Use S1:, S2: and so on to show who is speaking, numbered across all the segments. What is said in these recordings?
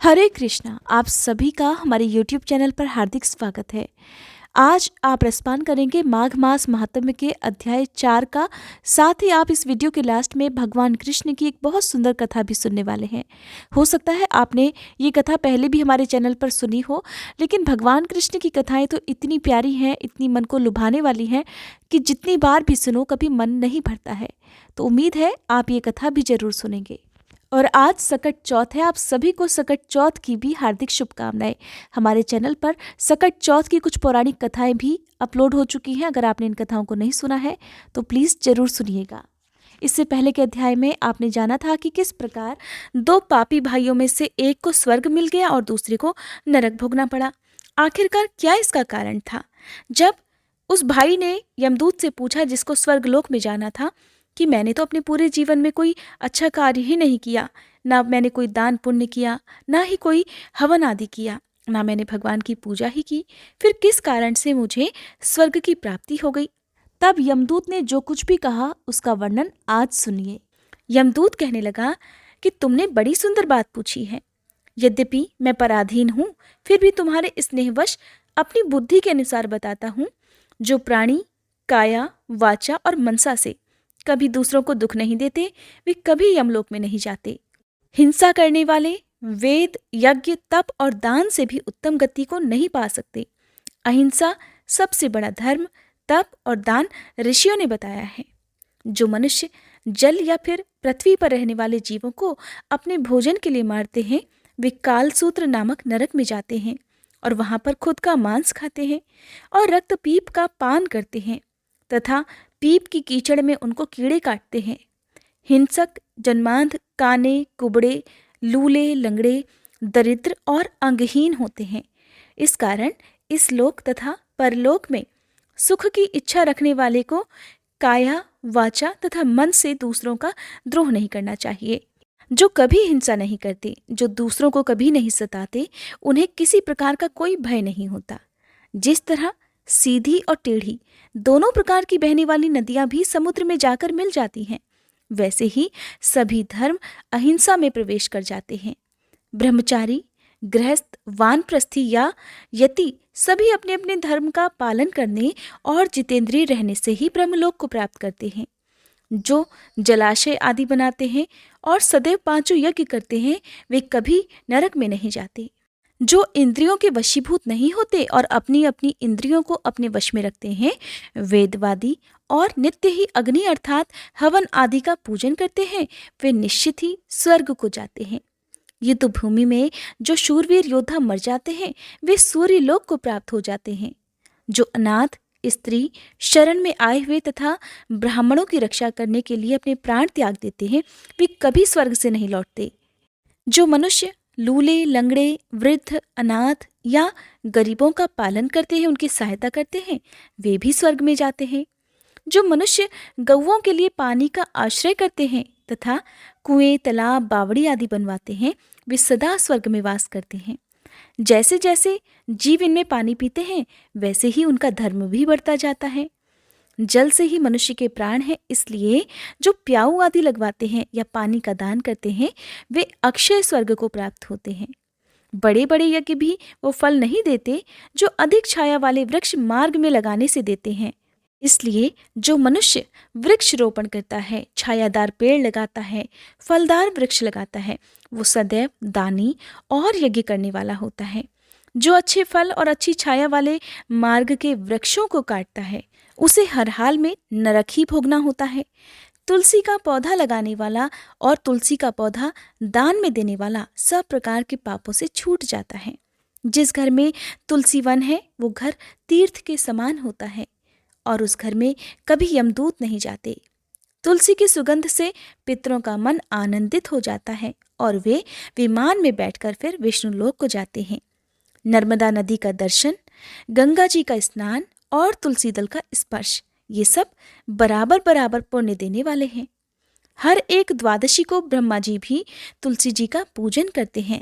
S1: हरे कृष्णा। आप सभी का हमारे YouTube चैनल पर हार्दिक स्वागत है। आज आप रसपान करेंगे माघ मास महात्म्य के अध्याय 4 का। साथ ही आप इस वीडियो के लास्ट में भगवान कृष्ण की एक बहुत सुंदर कथा भी सुनने वाले हैं। हो सकता है आपने ये कथा पहले भी हमारे चैनल पर सुनी हो, लेकिन भगवान कृष्ण की कथाएं तो इतनी प्यारी हैं, इतनी मन को लुभाने वाली हैं कि जितनी बार भी सुनो कभी मन नहीं भरता है। तो उम्मीद है आप ये कथा भी जरूर सुनेंगे। और आज सकट चौथ है। आप सभी को सकट चौथ की भी हार्दिक शुभकामनाएं। हमारे चैनल पर सकट चौथ की कुछ पौराणिक कथाएं भी अपलोड हो चुकी हैं। अगर आपने इन कथाओं को नहीं सुना है तो प्लीज़ ज़रूर सुनिएगा। इससे पहले के अध्याय में आपने जाना था कि किस प्रकार दो पापी भाइयों में से एक को स्वर्ग मिल गया और दूसरे को नरक भोगना पड़ा। आखिरकार क्या इसका कारण था? जब उस भाई ने यमदूत से पूछा जिसको स्वर्गलोक में जाना था कि मैंने तो अपने पूरे जीवन में कोई अच्छा कार्य ही नहीं किया, ना मैंने कोई दान पुण्य किया, ना ही कोई हवन आदि किया, ना मैंने भगवान की पूजा ही की, फिर किस कारण से मुझे स्वर्ग की प्राप्ति हो गई? तब यमदूत ने जो कुछ भी कहा उसका वर्णन आज सुनिए। यमदूत कहने लगा कि तुमने बड़ी सुंदर बात पूछी है। यद्यपि मैं पराधीन हूँ, फिर भी तुम्हारे स्नेहवश अपनी बुद्धि के अनुसार बताता हूँ। जो प्राणी काया, वाचा और मनसा से कभी दूसरों को दुख नहीं देते, वे कभी यमलोक में नहीं जाते। हिंसा करने वाले वेद, यज्ञ, तप और दान से भी उत्तम गति को नहीं पा सकते। अहिंसा सबसे बड़ा धर्म, तप और दान ऋषियों ने बताया है। जो मनुष्य जल या फिर पृथ्वी पर रहने वाले जीवों को अपने भोजन के लिए मारते हैं, वे कालसूत्र नामक नरक में जाते हैं और वहां पर खुद का मांस खाते हैं और रक्त पीप का पान करते हैं तथा पीप की कीचड़ में उनको कीड़े काटते हैं। हिंसक, जन्मांध, काने, कुबड़े, लूले, लंगड़े, दरिद्र और अंगहीन होते हैं। इस कारण इस लोक तथा परलोक में सुख की इच्छा रखने वाले को काया, वाचा तथा मन से दूसरों का द्रोह नहीं करना चाहिए। जो कभी हिंसा नहीं करते, जो दूसरों को कभी नहीं सताते, उन्हें किसी प्रकार का कोई भय नहीं होता। जिस तरह सीधी और टेढ़ी दोनों प्रकार की बहने वाली नदियां भी समुद्र में जाकर मिल जाती हैं, वैसे ही सभी धर्म अहिंसा में प्रवेश कर जाते हैं। ब्रह्मचारी, गृहस्थ, वानप्रस्थी या यति सभी अपने अपने धर्म का पालन करने और जितेंद्रिय रहने से ही ब्रह्मलोक को प्राप्त करते हैं। जो जलाशय आदि बनाते हैं और सदैव पांचों यज्ञ करते हैं, वे कभी नरक में नहीं जाते। जो इंद्रियों के वशीभूत नहीं होते और अपनी अपनी इंद्रियों को अपने वश में रखते हैं, वेदवादी और नित्य ही अग्नि अर्थात हवन आदि का पूजन करते हैं, वे निश्चित ही स्वर्ग को जाते हैं। युद्ध भूमि में जो शूरवीर योद्धा मर जाते हैं, वे सूर्य लोक को प्राप्त हो जाते हैं। जो अनाथ, स्त्री, शरण में आए हुए तथा ब्राह्मणों की रक्षा करने के लिए अपने प्राण त्याग देते हैं, वे कभी स्वर्ग से नहीं लौटते। जो मनुष्य लूले, लंगड़े, वृद्ध, अनाथ या गरीबों का पालन करते हैं, उनकी सहायता करते हैं, वे भी स्वर्ग में जाते हैं। जो मनुष्य गौओं के लिए पानी का आश्रय करते हैं तथा कुएं, तालाब, बावड़ी आदि बनवाते हैं, वे सदा स्वर्ग में वास करते हैं। जैसे जैसे जीव इनमें पानी पीते हैं, वैसे ही उनका धर्म भी बढ़ता जाता है। जल से ही मनुष्य के प्राण हैं, इसलिए जो प्याऊ आदि लगवाते हैं या पानी का दान करते हैं, वे अक्षय स्वर्ग को प्राप्त होते हैं। बड़े बड़े यज्ञ भी वो फल नहीं देते जो अधिक छाया वाले वृक्ष मार्ग में लगाने से देते हैं। इसलिए जो मनुष्य वृक्ष रोपण करता है, छायादार पेड़ लगाता है, फलदार वृक्ष लगाता है, वो सदैव दानी और यज्ञ करने वाला होता है। जो अच्छे फल और अच्छी छाया वाले मार्ग के वृक्षों को काटता है, उसे हर हाल में नरक ही भोगना होता है। तुलसी का पौधा लगाने वाला और तुलसी का पौधा दान में देने वाला सब प्रकार के पापों से छूट जाता है। जिस घर में तुलसी वन है, वो घर तीर्थ के समान होता है और उस घर में कभी यमदूत नहीं जाते। तुलसी की सुगंध से पितरों का मन आनंदित हो जाता है और वे विमान में बैठकर फिर विष्णु लोक को जाते हैं। नर्मदा नदी का दर्शन, गंगा जी का स्नान और तुलसी दल का स्पर्श, ये सब बराबर बराबर पुण्य देने वाले हैं। हर एक द्वादशी को ब्रह्मा जी भी तुलसी जी का पूजन करते हैं।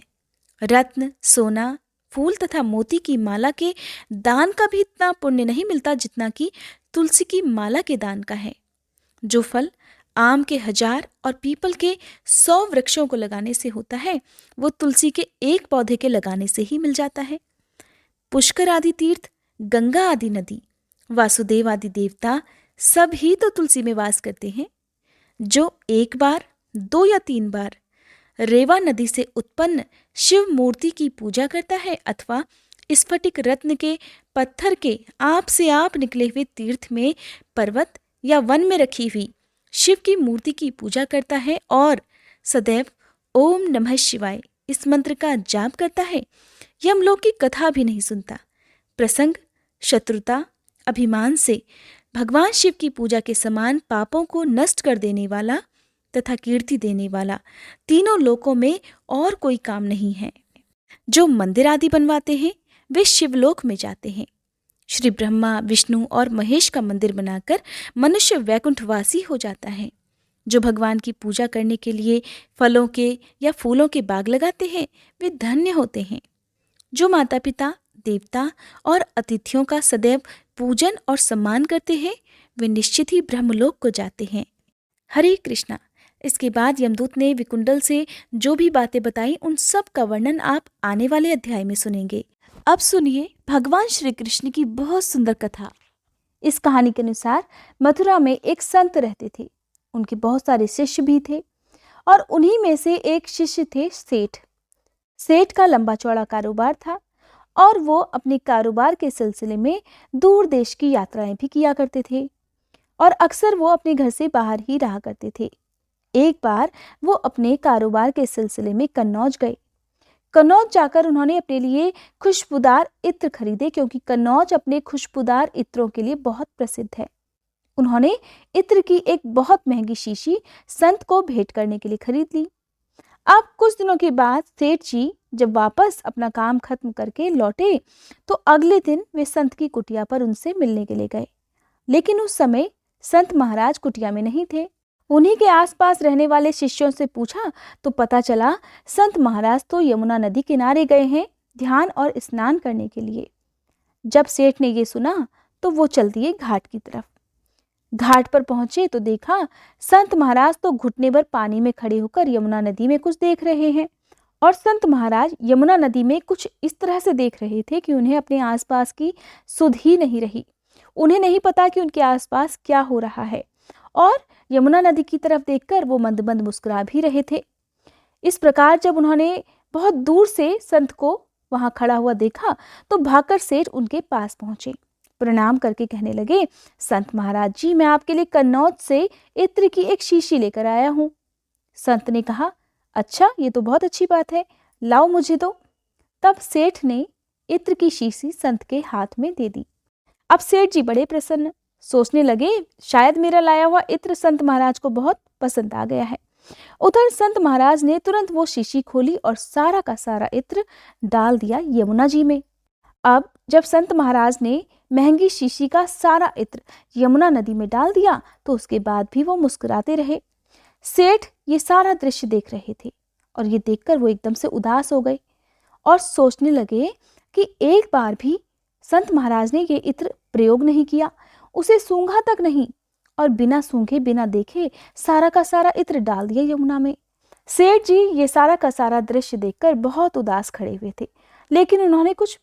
S1: रत्न, सोना, फूल तथा मोती की माला के दान का भी इतना पुण्य नहीं मिलता जितना कि तुलसी की माला के दान का है। जो फल आम के 1000 और पीपल के 100 वृक्षों को लगाने से होता है, वो तुलसी के एक पौधे के लगाने से ही मिल जाता है। पुष्कर आदि तीर्थ, गंगा आदि नदी, वासुदेव आदि देवता सब ही तो तुलसी में वास करते हैं। जो एक बार, 2 या 3 बार रेवा नदी से उत्पन्न शिव मूर्ति की पूजा करता है अथवा स्फटिक रत्न के पत्थर के आप से आप निकले हुए तीर्थ में, पर्वत या वन में रखी हुई शिव की मूर्ति की पूजा करता है और सदैव ओम नमः शिवाय इस मंत्र का जाप करता है, यमलोक की कथा भी नहीं सुनता। प्रसंग, शत्रुता, अभिमान से भगवान शिव की पूजा के समान पापों को नष्ट कर देने वाला तथा कीर्ति देने वाला तीनों लोकों में और कोई काम नहीं है। जो मंदिर आदि बनवाते हैं वे शिवलोक में जाते हैं। श्री ब्रह्मा, विष्णु और महेश का मंदिर बनाकर मनुष्य वैकुंठवासी हो जाता है। जो भगवान की पूजा करने के लिए फलों के या फूलों के बाग लगाते हैं वे धन्य होते हैं। जो माता पिता, देवता और अतिथियों का सदैव पूजन और सम्मान करते हैं वे निश्चित ही ब्रह्मलोक को जाते हैं। हरे कृष्णा। इसके बाद यमदूत ने विकुंडल से जो भी बातें बताई उन सब का वर्णन आप आने वाले अध्याय में सुनेंगे। अब सुनिए भगवान श्री कृष्ण की बहुत सुंदर कथा। इस कहानी के अनुसार मथुरा में एक संत रहते थे। उनके बहुत सारे शिष्य भी थे और उन्हीं में से एक शिष्य थे सेठ। सेठ का लंबा चौड़ा कारोबार था और वो अपने कारोबार के सिलसिले में दूर देश की यात्राएं भी किया करते थे और अक्सर वो अपने घर से बाहर ही रहा करते थे। एक बार वो अपने कारोबार के सिलसिले में कन्नौज गए। कन्नौज जाकर उन्होंने अपने लिए खुशबूदार इत्र खरीदे क्योंकि कन्नौज अपने खुशबूदार इत्रों के लिए बहुत प्रसिद्ध है। उन्होंने इत्र की एक बहुत महंगी शीशी संत को भेंट करने के लिए खरीद ली। अब कुछ दिनों के बाद सेठ जी जब वापस अपना काम खत्म करके लौटे तो अगले दिन वे संत की कुटिया पर उनसे मिलने के लिए गए, लेकिन उस समय संत महाराज कुटिया में नहीं थे। उन्हीं के आसपास रहने वाले शिष्यों से पूछा तो पता चला संत महाराज तो यमुना नदी किनारे गए हैं ध्यान और स्नान करने के लिए। जब सेठ ने ये सुना तो वो चल दिए घाट की तरफ। घाट पर पहुंचे तो देखा संत महाराज तो घुटने भर पानी में खड़े होकर यमुना नदी में कुछ देख रहे हैं और संत महाराज यमुना नदी में कुछ इस तरह से देख रहे थे कि उन्हें अपने आसपास की सुध ही नहीं रही। उन्हें नहीं पता कि उनके आसपास क्या हो रहा है और यमुना नदी की तरफ देखकर वो मंद मंद मुस्कुरा भी रहे थे। इस प्रकार जब उन्होंने बहुत दूर से संत को वहां खड़ा हुआ देखा तो भागकर सेठ उनके पास पहुंचे। प्रणाम करके कहने लगे, संत महाराज जी, मैं आपके लिए कन्नौज से इत्र की एक शीशी लेकर आया हूं। संत ने कहा, अच्छा, ये तो बहुत अच्छी बात है, लाओ मुझे दो। तब सेठ ने इत्र की शीशी संत के हाथ में दे दी। अब सेठ जी बड़े प्रसन्न, सोचने लगे शायद मेरा लाया हुआ इत्र संत महाराज को बहुत पसंद आ गया है। उधर संत महाराज ने तुरंत वो शीशी खोली और सारा का सारा इत्र डाल दिया यमुना जी में। अब जब संत महाराज ने महंगी शीशी का सारा इत्र यमुना नदी में डाल दिया तो उसके बाद भी वो मुस्कुराते रहे। सेठ ये सारा दृश्य देख रहे थे और ये देखकर वो एकदम से उदास हो गए और सोचने लगे कि एक बार भी संत महाराज ने ये इत्र प्रयोग नहीं किया, उसे सूंघा तक नहीं और बिना सूंघे बिना देखे सारा का सारा इत्र डाल दिया यमुना में। सेठ जी ये सारा का सारा दृश्य देखकर बहुत उदास खड़े हुए थे, लेकिन उन्होंने कुछ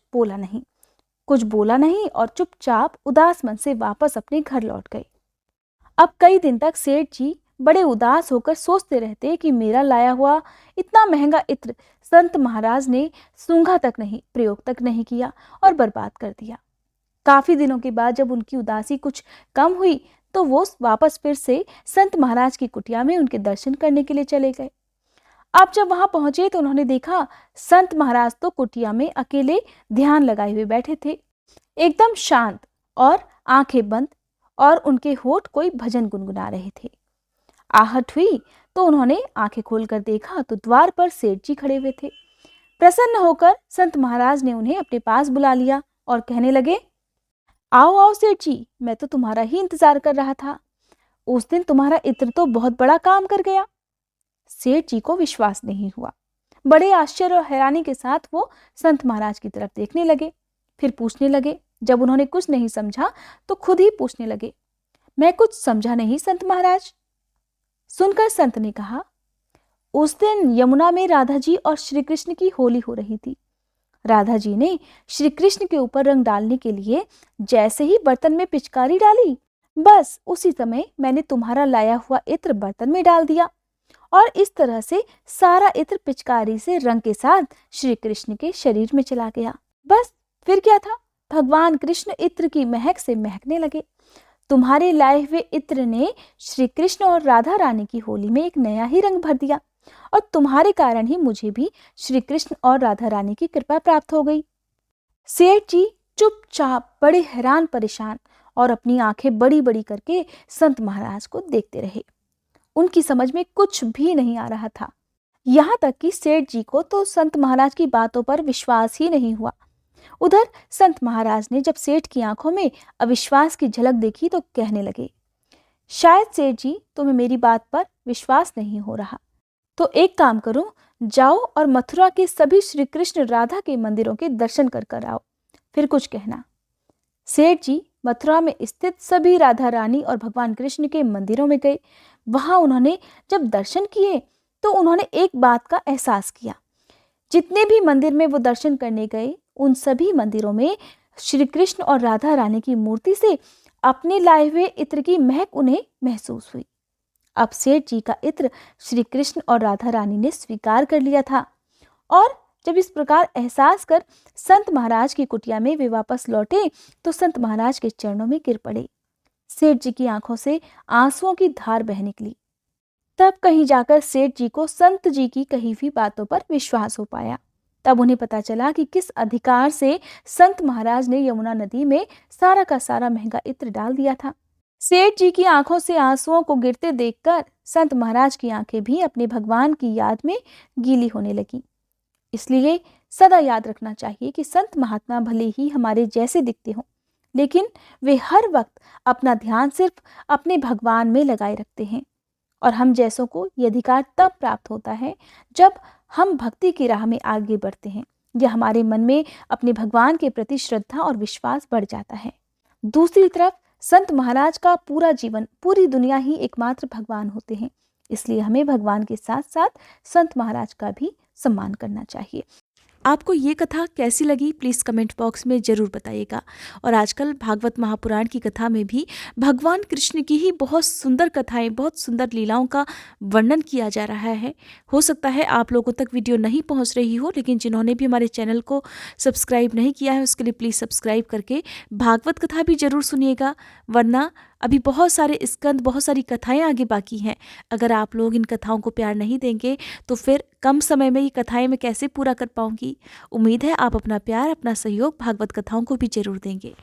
S1: बोला नहीं और चुपचाप उदास मन से वापस अपने घर लौट गए। अब कई दिन तक सेठ जी बड़े उदास होकर सोचते रहते कि मेरा लाया हुआ इतना महंगा इत्र संत महाराज ने सूंघा तक नहीं, प्रयोग तक नहीं किया और बर्बाद कर दिया। काफी दिनों के बाद जब उनकी उदासी कुछ कम हुई तो वो वापस फिर से संत महाराज की कुटिया में उनके दर्शन करने के लिए चले गए। अब जब वहां पहुंचे तो उन्होंने देखा संत महाराज तो कुटिया में अकेले ध्यान लगाए हुए बैठे थे, एकदम शांत और आंखें बंद, और उनके होठ कोई भजन गुनगुना रहे थे। आहट हुई तो उन्होंने आंखें खोलकर देखा तो द्वार पर सेठ जी खड़े हुए थे। प्रसन्न होकर संत महाराज ने उन्हें अपने पास बुला लिया और कहने लगे, आओ आओ सेठ जी, मैं तो तुम्हारा ही इंतजार कर रहा था। उस दिन तुम्हारा इत्र तो बहुत बड़ा काम कर गया। सेठ जी को विश्वास नहीं हुआ। बड़े आश्चर्य और हैरानी के साथ वो संत महाराज की तरफ देखने लगे, फिर पूछने लगे। जब उन्होंने कुछ नहीं समझा तो खुद ही पूछने लगे, मैं कुछ समझा नहीं संत महाराज। सुनकर संत ने कहा, उस दिन यमुना में राधा जी और श्री कृष्ण की होली हो रही थी। राधा जी ने श्री कृष्ण के ऊपर रंग डालने के लिए जैसे ही बर्तन में पिचकारी डाली, बस उसी समय मैंने तुम्हारा लाया हुआ इत्र बर्तन में डाल दिया और इस तरह से सारा इत्र पिचकारी से रंग के साथ श्री कृष्ण के शरीर में चला गया। बस फिर क्या था, भगवान कृष्ण इत्र की महक से महकने लगे। तुम्हारे लाए हुए इत्र ने श्री कृष्ण और राधा रानी की होली में एक नया ही रंग भर दिया और तुम्हारे कारण ही मुझे भी श्री कृष्ण और राधा रानी की कृपा प्राप्त हो गई। सेठ जी चुपचाप बड़े हैरान परेशान और अपनी आंखें बड़ी बड़ी करके संत महाराज को देखते रहे। उनकी समझ में कुछ भी नहीं आ रहा था। यहाँ तक कि सेठ जी को तो संत महाराज की बातों पर विश्वास ही नहीं हुआ। उधर संत महाराज ने जब सेठ की आंखों में अविश्वास की झलक देखी तो कहने लगे, शायद सेठ जी तुम्हें मेरी बात पर विश्वास नहीं हो रहा, तो एक काम करो, जाओ और मथुरा के सभी श्री कृष्ण राधा के मंदिरों के दर्शन कर आओ, फिर कुछ कहना। सेठ जी मथुरा में स्थित सभी राधा रानी और भगवान कृष्ण के मंदिरों में गए। वहां उन्होंने जब दर्शन किए तो उन्होंने एक बात का एहसास किया, जितने भी मंदिर में वो दर्शन करने गए उन सभी मंदिरों में श्री कृष्ण और राधा रानी की मूर्ति से अपने लाए हुए इत्र की महक उन्हें महसूस हुई। अब सेठ जी का इत्र श्री कृष्ण और राधा रानी ने स्वीकार कर लिया था और जब इस प्रकार एहसास कर संत महाराज की कुटिया में वे वापस लौटे तो संत महाराज के चरणों में गिर पड़े। सेठ जी की आंखों से आंसुओं की धार बह निकली। तब कहीं जाकर सेठ जी को संत जी की कही हुई बातों पर विश्वास हो पाया। तब उन्हें पता चला कि किस अधिकार से संत महाराज ने यमुना नदी में सारा का सारा महंगा इत्र डाल दिया था। सेठ जी की आंखों से आंसुओं को गिरते देखकर संत महाराज की आंखें भी अपने भगवान की याद में गीली होने लगी। इसलिए सदा याद रखना चाहिए कि संत महात्मा भले ही हमारे जैसे दिखते हों, लेकिन वे हर वक्त अपना ध्यान सिर्फ अपने भगवान में लगाए रखते हैं और हम जैसों को ये अधिकार तब प्राप्त होता है जब हम भक्ति की राह में आगे बढ़ते हैं या हमारे मन में अपने भगवान के प्रति श्रद्धा और विश्वास बढ़ जाता है। दूसरी तरफ संत महाराज का पूरा जीवन, पूरी दुनिया ही एकमात्र भगवान होते हैं। इसलिए हमें भगवान के साथ साथ संत महाराज का भी सम्मान करना चाहिए। आपको ये कथा कैसी लगी प्लीज़ कमेंट बॉक्स में ज़रूर बताइएगा। और आजकल भागवत महापुराण की कथा में भी भगवान कृष्ण की ही बहुत सुंदर कथाएं, बहुत सुंदर लीलाओं का वर्णन किया जा रहा है। हो सकता है आप लोगों तक वीडियो नहीं पहुंच रही हो, लेकिन जिन्होंने भी हमारे चैनल को सब्सक्राइब नहीं किया है उसके लिए प्लीज़ सब्सक्राइब करके भागवत कथा भी ज़रूर सुनिएगा, वरना अभी बहुत सारे स्कंद, बहुत सारी कथाएं आगे बाकी हैं। अगर आप लोग इन कथाओं को प्यार नहीं देंगे तो फिर कम समय में ये कथाएं मैं कैसे पूरा कर पाऊंगी। उम्मीद है आप अपना प्यार, अपना सहयोग भागवत कथाओं को भी जरूर देंगे।